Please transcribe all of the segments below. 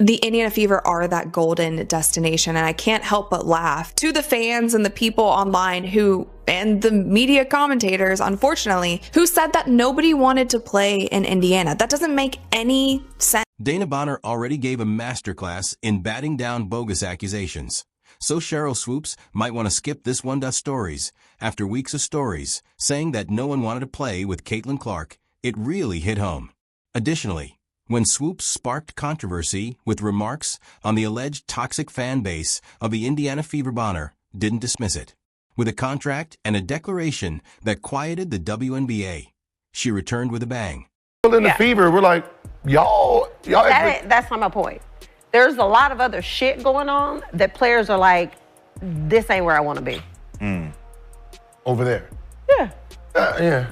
the Indiana Fever are that golden destination, and I can't help but laugh to the fans and the people online and the media commentators, unfortunately, who said that nobody wanted to play in Indiana. That doesn't make any sense. DeWanna Bonner already gave a masterclass in batting down bogus accusations. So Sheryl Swoopes might want to skip this stories. After weeks of stories saying that no one wanted to play with Caitlin Clark, it really hit home. Additionally, when Swoopes sparked controversy with remarks on the alleged toxic fan base of the Indiana Fever, Bonner didn't dismiss it. With a contract and a declaration that quieted the WNBA, she returned with a bang. In the Fever, we're like, y'all. That's not my point. There's a lot of other shit going on that players are like, this ain't where I want to be. Over there. Yeah. Yeah.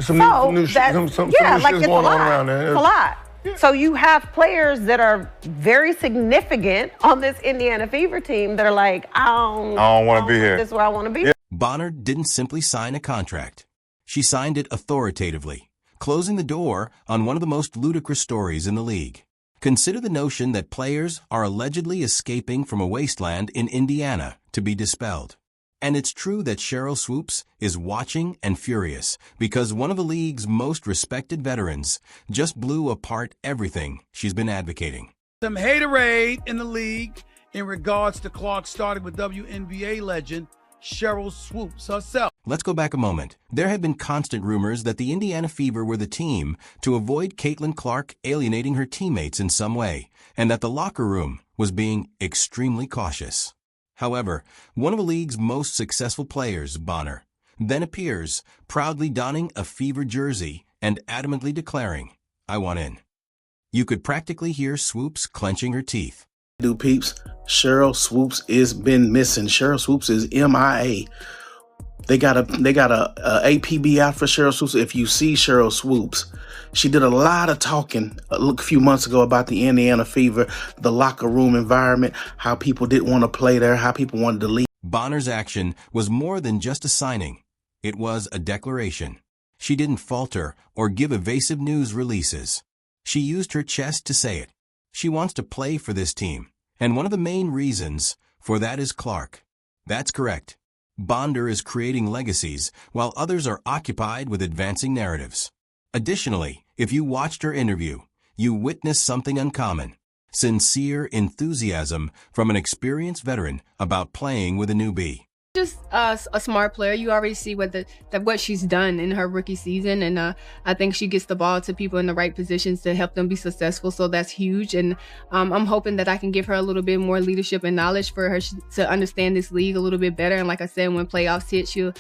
Some new shit going on around there. It's a lot. Yeah. So you have players that are very significant on this Indiana Fever team that are like, I don't want to be here. This is where I want to be. Yeah. Bonner didn't simply sign a contract. She signed it authoritatively, closing the door on one of the most ludicrous stories in the league. Consider the notion that players are allegedly escaping from a wasteland in Indiana to be dispelled. And it's true that Sheryl Swoopes is watching and furious because one of the league's most respected veterans just blew apart everything she's been advocating. Some haterade in the league in regards to Clark, starting with WNBA legend Sheryl Swoopes herself. Let's go back a moment. There had been constant rumors that the Indiana Fever were the team to avoid Caitlin Clark alienating her teammates in some way, and that the locker room was being extremely cautious. However, one of the league's most successful players, Bonner, then appears, proudly donning a Fever jersey and adamantly declaring, I want in. You could practically hear Swoopes clenching her teeth. Do peeps, Sheryl Swoopes is been missing. Sheryl Swoopes is MIA. They got a APB out for Sheryl Swoopes. If you see Sheryl Swoopes, she did a lot of talking a few months ago about the Indiana Fever, the locker room environment, how people didn't want to play there, how people wanted to leave. Bonner's action was more than just a signing. It was a declaration. She didn't falter or give evasive news releases. She used her chest to say it. She wants to play for this team, and one of the main reasons for that is Clark. That's correct. Bonner is creating legacies while others are occupied with advancing narratives. Additionally, if you watched her interview, you witnessed something uncommon: sincere enthusiasm from an experienced veteran about playing with a newbie. Just a smart player. You already see what she's done in her rookie season, and I think she gets the ball to people in the right positions to help them be successful. So that's huge, and I'm hoping that I can give her a little bit more leadership and knowledge for her to understand this league a little bit better. And like I said, when playoffs hit, she'll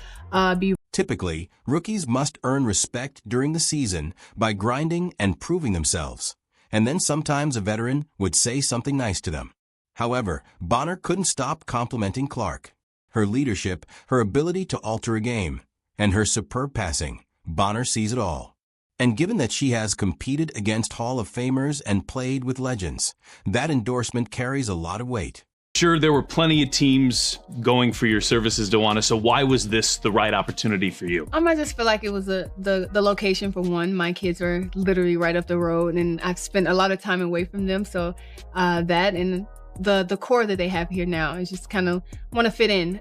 be. Typically, rookies must earn respect during the season by grinding and proving themselves, and then sometimes a veteran would say something nice to them. However, Bonner couldn't stop complimenting Clark. Her leadership, her ability to alter a game, and her superb passing, Bonner sees it all. And given that she has competed against Hall of Famers and played with legends, that endorsement carries a lot of weight. Sure, there were plenty of teams going for your services, DeWanna, so why was this the right opportunity for you? I just feel like it was the location for one. My kids are literally right up the road, and I've spent a lot of time away from them, so that and the core that they have here now is just kind of want to fit in,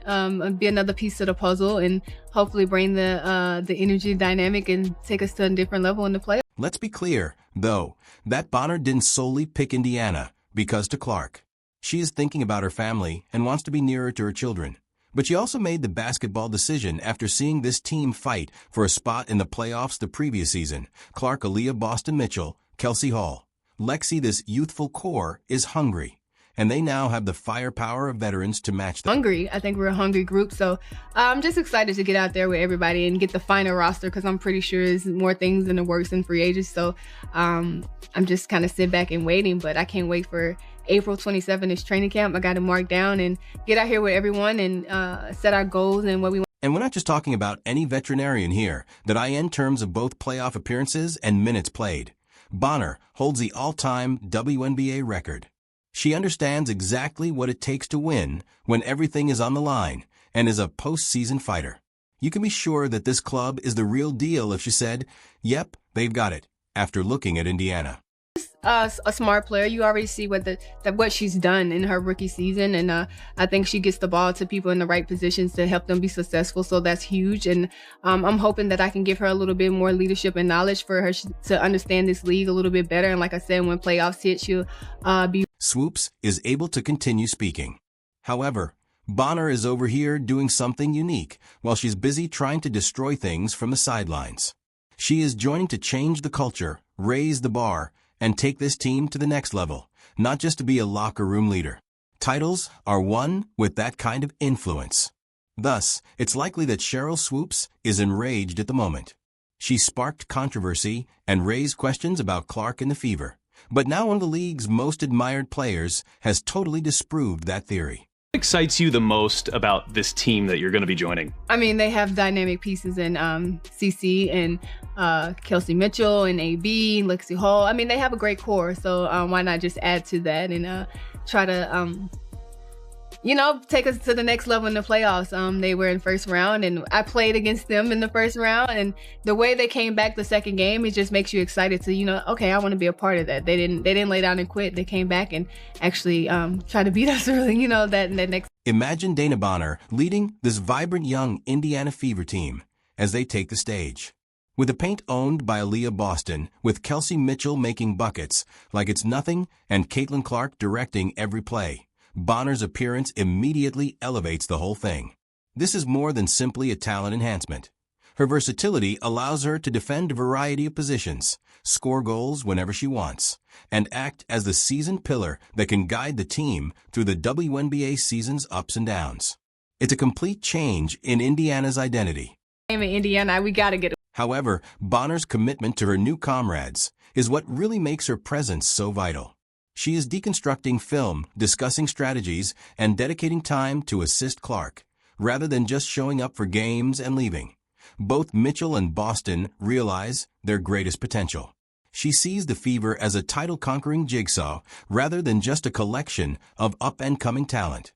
be another piece of the puzzle, and hopefully bring the energy dynamic and take us to a different level in the playoffs. Let's be clear, though, that Bonner didn't solely pick Indiana because to Clark. She is thinking about her family and wants to be nearer to her children. But she also made the basketball decision after seeing this team fight for a spot in the playoffs the previous season. Clark, Aaliyah, Boston Mitchell, Kelsey Hall. Lexi, this youthful core, is hungry. And they now have the firepower of veterans to match them. Hungry. I think we're a hungry group. So I'm just excited to get out there with everybody and get the final roster, because I'm pretty sure there's more things in the works in free agents. So I'm just kind of sit back and waiting. But I can't wait for April 27th is training camp. I got to mark down and get out here with everyone and set our goals and what we want. And we're not just talking about any veterinarian here, that in terms of both playoff appearances and minutes played. Bonner holds the all-time WNBA record. She understands exactly what it takes to win when everything is on the line and is a postseason fighter. You can be sure that this club is the real deal if she said, yep, they've got it, after looking at Indiana. A smart player. You already see what she's done in her rookie season, and I think she gets the ball to people in the right positions to help them be successful. So that's huge, and I'm hoping that I can give her a little bit more leadership and knowledge for her to understand this league a little bit better. And like I said, when playoffs hit, she'll be. Swoopes is able to continue speaking. However, Bonner is over here doing something unique while she's busy trying to destroy things from the sidelines. She is joining to change the culture, raise the bar, and take this team to the next level, not just to be a locker room leader. Titles are won with that kind of influence. Thus, it's likely that Sheryl Swoopes is enraged at the moment. She sparked controversy and raised questions about Clark and the Fever, but now one of the league's most admired players has totally disproved that theory. What excites you the most about this team that you're going to be joining? I mean, they have dynamic pieces in CC and Kelsey Mitchell and AB, Lexi Hall. I mean, they have a great core, so why not just add to that and try to, take us to the next level in the playoffs. They were in first round, and I played against them in the first round, and the way they came back the second game, it just makes you excited to, okay, I want to be a part of that. They didn't lay down and quit. They came back and actually try to beat us really, that next. Imagine DeWanna Bonner leading this vibrant young Indiana Fever team as they take the stage. With the paint owned by Aaliyah Boston, with Kelsey Mitchell making buckets like it's nothing and Caitlin Clark directing every play, Bonner's appearance immediately elevates the whole thing. This is more than simply a talent enhancement. Her versatility allows her to defend a variety of positions, score goals whenever she wants, and act as the seasoned pillar that can guide the team through the WNBA season's ups and downs. It's a complete change in Indiana's identity. In Indiana, we gotta get it. However, Bonner's commitment to her new comrades is what really makes her presence so vital. She is deconstructing film, discussing strategies, and dedicating time to assist Clark, rather than just showing up for games and leaving. Both Mitchell and Boston realize their greatest potential. She sees the Fever as a title-conquering jigsaw rather than just a collection of up-and-coming talent.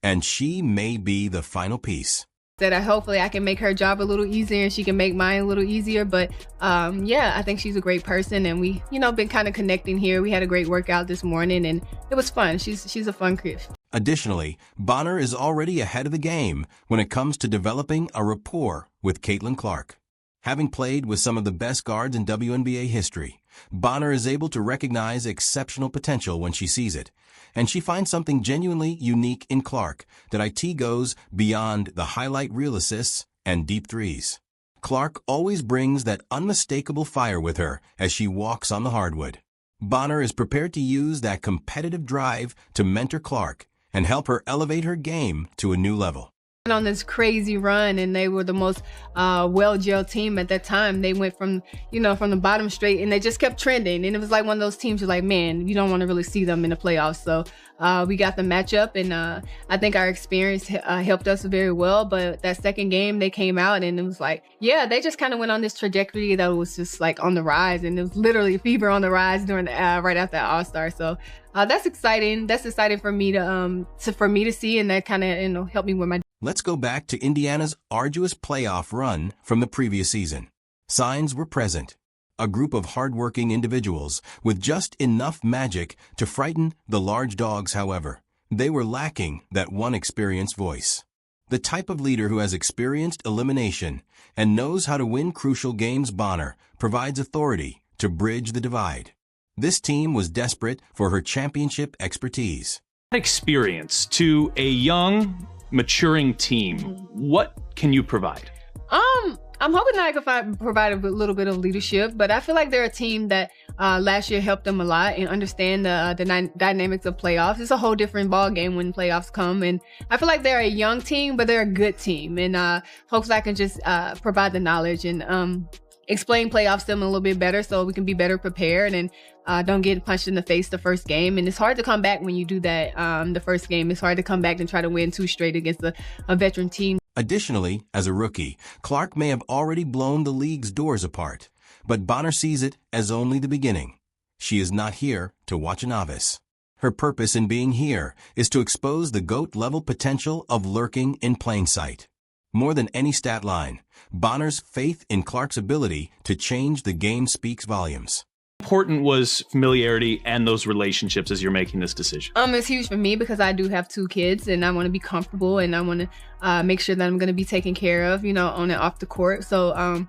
And she may be the final piece. That hopefully I can make her job a little easier and she can make mine a little easier. But I think she's a great person, and we, been kind of connecting here. We had a great workout this morning, and it was fun. She's a fun kid. Additionally, Bonner is already ahead of the game when it comes to developing a rapport with Caitlin Clark. Having played with some of the best guards in WNBA history, Bonner is able to recognize exceptional potential when she sees it, and she finds something genuinely unique in Clark that IT goes beyond the highlight reel assists and deep threes. Clark always brings that unmistakable fire with her as she walks on the hardwood. Bonner is prepared to use that competitive drive to mentor Clark and help her elevate her game to a new level. On this crazy run, and they were the most well-gelled team at that time. They went from the bottom straight, and they just kept trending, and it was like one of those teams you're like, man, you don't want to really see them in the playoffs. So we got the matchup, and I think our experience helped us very well. But that second game, they came out, and it was like, they just kind of went on this trajectory that was just like on the rise, and it was literally Fever on the rise during right after All-Star. So that's exciting. That's exciting for me to see, and that kind of helped me with my. Let's go back to Indiana's arduous playoff run from the previous season. Signs were present. A group of hardworking individuals with just enough magic to frighten the large dogs, however. They were lacking that one experienced voice. The type of leader who has experienced elimination and knows how to win crucial games. Bonner provides authority to bridge the divide. This team was desperate for her championship expertise. Experience to a young, maturing team, what can you provide? I'm hoping that I can provide a little bit of leadership, but I feel like they're a team that last year helped them a lot and understand the dynamics of playoffs. It's a whole different ball game when playoffs come, and I feel like they're a young team, but they're a good team, and hopefully I can just provide the knowledge and explain playoffs to them a little bit better so we can be better prepared and don't get punched in the face the first game. And it's hard to come back when you do that the first game. It's hard to come back and try to win 2 straight against a veteran team. Additionally, as a rookie, Clark may have already blown the league's doors apart, but Bonner sees it as only the beginning. She is not here to watch a novice. Her purpose in being here is to expose the GOAT-level potential of lurking in plain sight. More than any stat line, Bonner's faith in Clark's ability to change the game speaks volumes. Important was familiarity and those relationships as you're making this decision? It's huge for me because I do have 2 kids and I want to be comfortable and I want to make sure that I'm going to be taken care of, on and off the court. So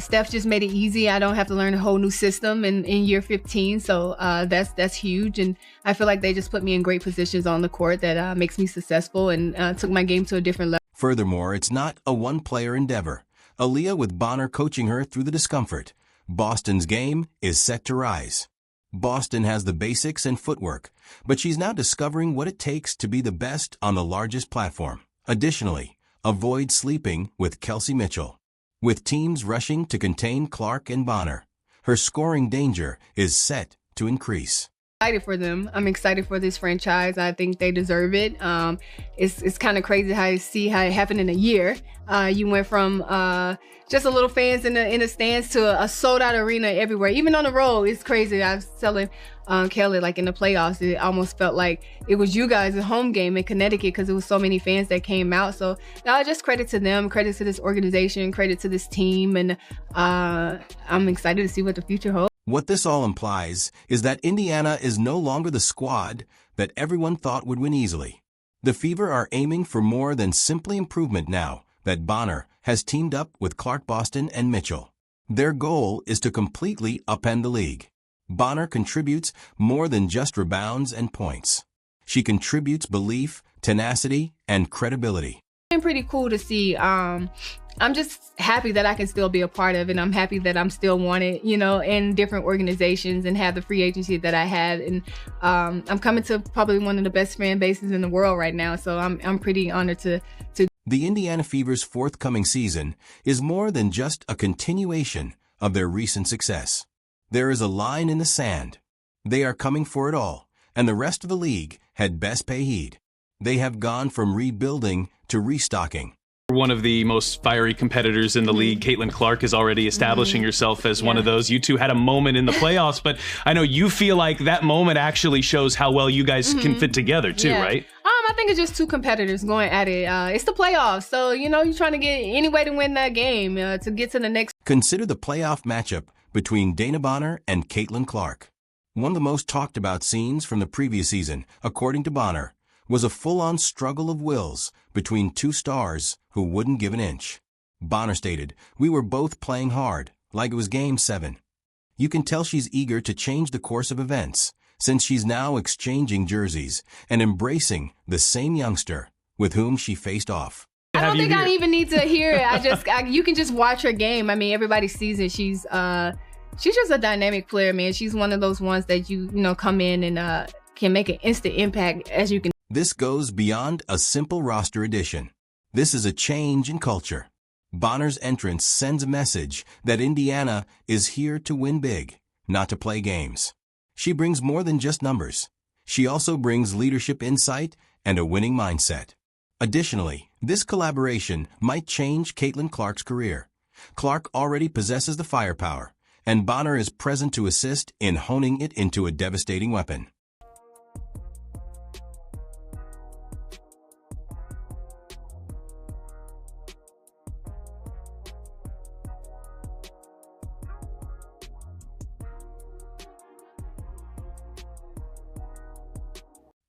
Steph just made it easy. I don't have to learn a whole new system in year 15. So that's huge. And I feel like they just put me in great positions on the court that makes me successful and took my game to a different level. Furthermore, it's not a one-player endeavor. Aaliyah with Bonner coaching her through the discomfort. Boston's game is set to rise. Boston has the basics and footwork, but she's now discovering what it takes to be the best on the largest platform. Additionally, avoid sleeping with Kelsey Mitchell. With teams rushing to contain Clark and Bonner, her scoring danger is set to increase. Excited for them. I'm excited for this franchise. I think they deserve it. It's kind of crazy how you see how it happened in a year. You went from just a little fans in the stands to a sold out arena everywhere. Even on the road, it's crazy. I was telling Kelly, like in the playoffs, it almost felt like it was you guys' home game in Connecticut because there was so many fans that came out. So just credit to them, credit to this organization, credit to this team, and I'm excited to see what the future holds. What this all implies is that Indiana is no longer the squad that everyone thought would win easily. The Fever are aiming for more than simply improvement now that Bonner has teamed up with Clark, Boston, and Mitchell. Their goal is to completely upend the league. Bonner contributes more than just rebounds and points. She contributes belief, tenacity, and credibility. It's pretty cool to see. I'm just happy that I can still be a part of it. And I'm happy that I'm still wanted, in different organizations and have the free agency that I had. And I'm coming to probably one of the best fan bases in the world right now. So I'm pretty honored to. The Indiana Fever's forthcoming season is more than just a continuation of their recent success. There is a line in the sand. They are coming for it all, and the rest of the league had best pay heed. They have gone from rebuilding to restocking. One of the most fiery competitors in the league, Caitlin Clark, is already establishing herself as one of those. You two had a moment in the playoffs, but I know you feel like that moment actually shows how well you guys can fit together too, right? I think it's just 2 competitors going at it. It's the playoffs, so you're trying to get any way to win that game to get to the next. Consider the playoff matchup between Dana Bonner and Caitlin Clark. One of the most talked about scenes from the previous season, according to Bonner, was a full-on struggle of wills between 2 stars who wouldn't give an inch. Bonner stated, "We were both playing hard, like it was Game 7. You can tell she's eager to change the course of events, since she's now exchanging jerseys and embracing the same youngster with whom she faced off." I don't think I even need to hear it. You can just watch her game. I mean, everybody sees it. She's just a dynamic player, man. She's one of those ones that you come in and can make an instant impact, as you can. This goes beyond a simple roster addition. This is a change in culture. Bonner's entrance sends a message that Indiana is here to win big, not to play games. She brings more than just numbers. She also brings leadership insight and a winning mindset. Additionally, this collaboration might change Caitlin Clark's career. Clark already possesses the firepower, and Bonner is present to assist in honing it into a devastating weapon.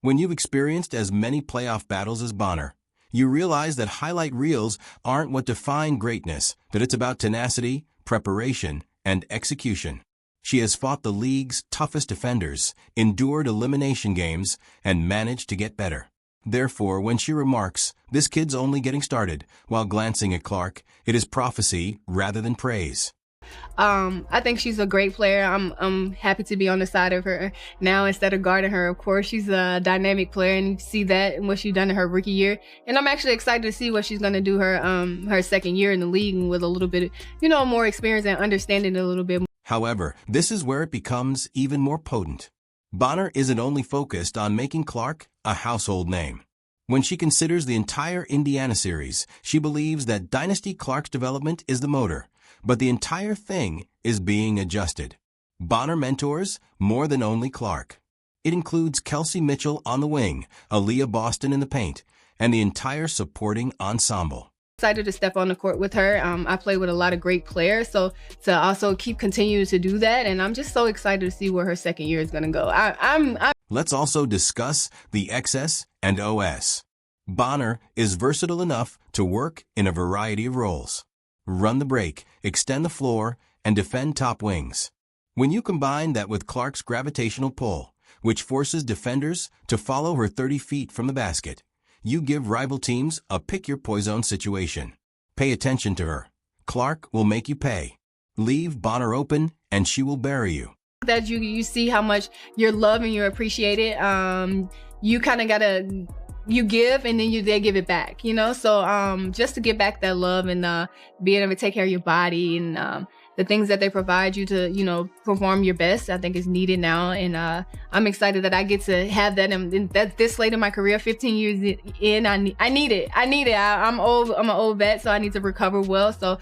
When you've experienced as many playoff battles as Bonner, you realize that highlight reels aren't what define greatness, that it's about tenacity, preparation, and execution. She has fought the league's toughest defenders, endured elimination games, and managed to get better. Therefore, when she remarks, "This kid's only getting started," while glancing at Clark, it is prophecy rather than praise. I think she's a great player. I'm happy to be on the side of her now instead of guarding her. Of course, she's a dynamic player, and you see that in what she's done in her rookie year. And I'm actually excited to see what she's going to do her second year in the league with a little bit, more experience and understanding a little bit more. However, this is where it becomes even more potent. Bonner isn't only focused on making Clark a household name. When she considers the entire Indiana series, she believes that Dynasty Clark's development is the motor, but the entire thing is being adjusted. Bonner mentors more than only Clark. It includes Kelsey Mitchell on the wing, Aaliyah Boston in the paint, and the entire supporting ensemble. Excited to step on the court with her. I play with a lot of great players, so to also continue to do that, and I'm just so excited to see where her second year is going to go. Let's also discuss the XS and OS. Bonner is versatile enough to work in a variety of roles. Run the break, extend the floor, and defend top wings. When you combine that with Clark's gravitational pull, which forces defenders to follow her 30 feet from the basket, you give rival teams a pick-your-poison situation. Pay attention to her. Clark will make you pay. Leave Bonner open, and she will bury you. That you see how much you're loved and you're appreciated. You kind of gotta, you give and then they give it back, you know? So just to give back that love and being able to take care of your body and the things that they provide you to, you know, perform your best, I think is needed now. And I'm excited that I get to have that. And that this late in my career, 15 years in, I need it. I'm old. I'm an old vet, so I need to recover well. So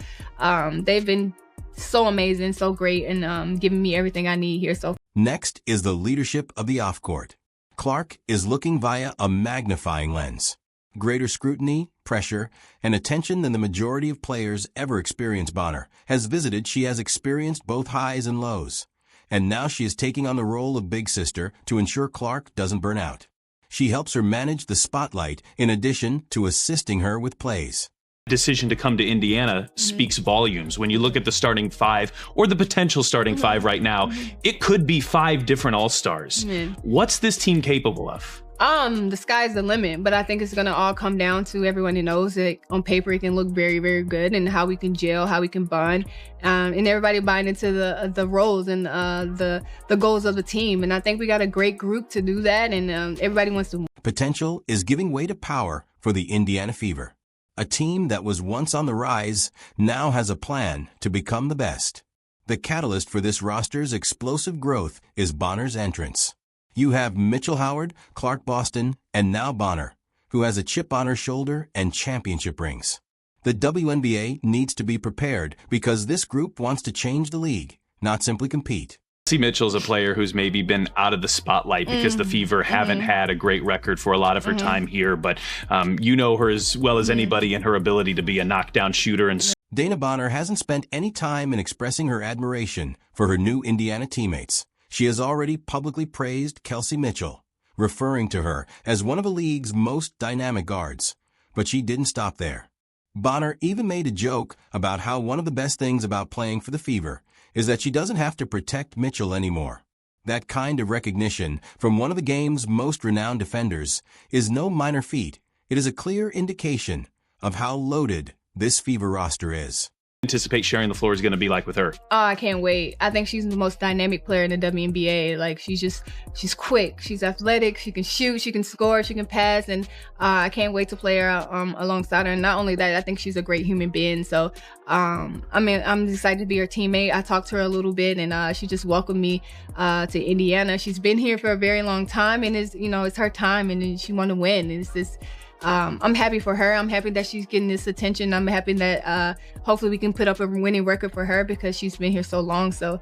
they've been so amazing, so great, and giving me everything I need here. So next is the leadership of the off-court. Clark is looking via a magnifying lens. Greater scrutiny, pressure, and attention than the majority of players ever experience. Bonner has visited. She has experienced both highs and lows. And now she is taking on the role of big sister to ensure Clark doesn't burn out. She helps her manage the spotlight in addition to assisting her with plays. Decision to come to Indiana speaks volumes. When you look at the starting five or the potential starting five right now, it could be 5 different all-stars. What's this team capable of? The sky's the limit, but I think it's gonna all come down to everyone who knows that on paper it can look very, very good, and how we can gel, how we can bond, and everybody buying into the roles and the goals of the team. And I think we got a great group to do that, and everybody wants to. Potential is giving way to power for the Indiana Fever. A team that was once on the rise now has a plan to become the best. The catalyst for this roster's explosive growth is Bonner's entrance. You have Mitchell Howard, Clark Boston, and now Bonner, who has a chip on her shoulder and championship rings. The WNBA needs to be prepared because this group wants to change the league, not simply compete. Mitchell's a player who's maybe been out of the spotlight because the Fever haven't had a great record for a lot of her time here, but you know her as well as anybody in her ability to be a knockdown shooter. And DeWanna Bonner hasn't spent any time in expressing her admiration for her new Indiana teammates. She has already publicly praised Kelsey Mitchell, referring to her as one of the league's most dynamic guards. But she didn't stop there. Bonner even made a joke about how one of the best things about playing for the Fever is that she doesn't have to protect Mitchell anymore. That kind of recognition from one of the game's most renowned defenders is no minor feat. It is a clear indication of how loaded this Fever roster is. Anticipate sharing the floor is going to be like with her? Oh, I can't wait. I think she's the most dynamic player in the WNBA. Like, she's quick, she's athletic, she can shoot, she can score, she can pass, and I can't wait to play her alongside her. And not only that, I think she's a great human being. So I'm excited to be her teammate. I talked to her a little bit, and she just welcomed me to Indiana. She's been here for a very long time, and it's her time, and she want to win. And it's just I'm happy for her. I'm happy that she's getting this attention. I'm happy that hopefully we can put up a winning record for her because she's been here so long. So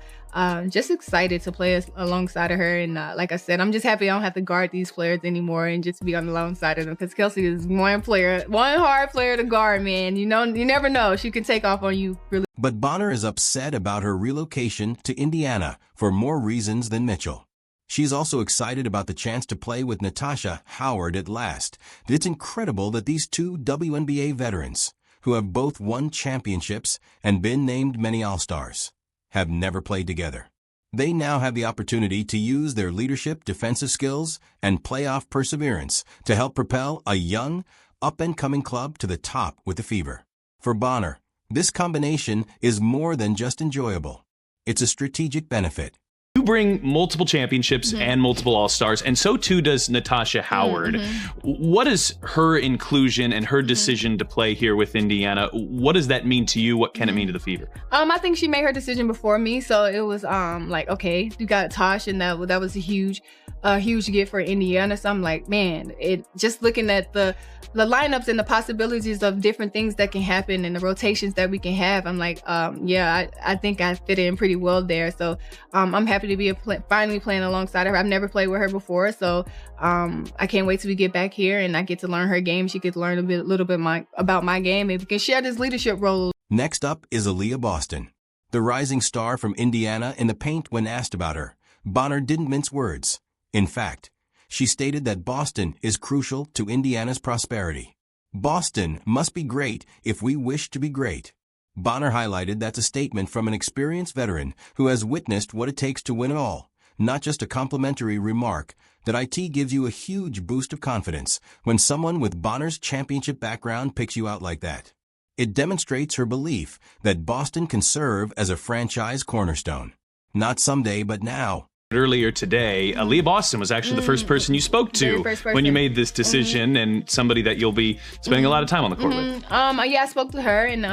just excited to play alongside of her. And like I said, I'm just happy I don't have to guard these players anymore and just be on the alongside of them, because Kelsey is one hard player to guard, man. You never know. She can take off on you really. But Bonner is upset about her relocation to Indiana for more reasons than Mitchell. She's also excited about the chance to play with Natasha Howard at last. It's incredible that these two WNBA veterans, who have both won championships and been named many All-Stars, have never played together. They now have the opportunity to use their leadership, defensive skills, and playoff perseverance to help propel a young, up-and-coming club to the top with the Fever. For Bonner, this combination is more than just enjoyable. It's a strategic benefit. You bring multiple championships and multiple All-Stars, and so too does Natasha Howard. What is her inclusion and her decision to play here with Indiana? What does that mean to you? What can it mean to the Fever? I think she made her decision before me, so it was like, okay, you got Tosh, and that was a huge gift for Indiana. So I'm like, man, just looking at the lineups and the possibilities of different things that can happen and the rotations that we can have, I'm like, I think I fit in pretty well there. So I'm happy to be finally playing alongside her. I've never played with her before, so I can't wait till we get back here and I get to learn her game. She gets to learn a little bit about my game, and we can share this leadership role. Next up is Aaliyah Boston, the rising star from Indiana. In the paint, when asked about her, Bonner didn't mince words. In fact, she stated that Boston is crucial to Indiana's prosperity. Boston must be great if we wish to be great. Bonner highlighted that's a statement from an experienced veteran who has witnessed what it takes to win it all, not just a complimentary remark. That IT gives you a huge boost of confidence when someone with Bonner's championship background picks you out like that. It demonstrates her belief that Boston can serve as a franchise cornerstone. Not someday, but now. Earlier today, Aaliyah Boston was actually the first person you spoke to when you made this decision, and somebody that you'll be spending a lot of time on the court with. Yeah, I spoke to her, and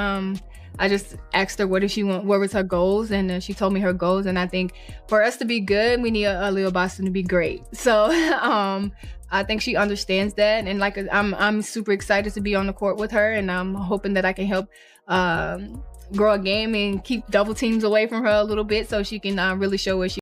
I just asked her what was her goals, and she told me her goals. And I think for us to be good, we need Aaliyah Boston to be great. So I think she understands that, and like I'm super excited to be on the court with her, and I'm hoping that I can help grow a game and keep double teams away from her a little bit, so she can really show what she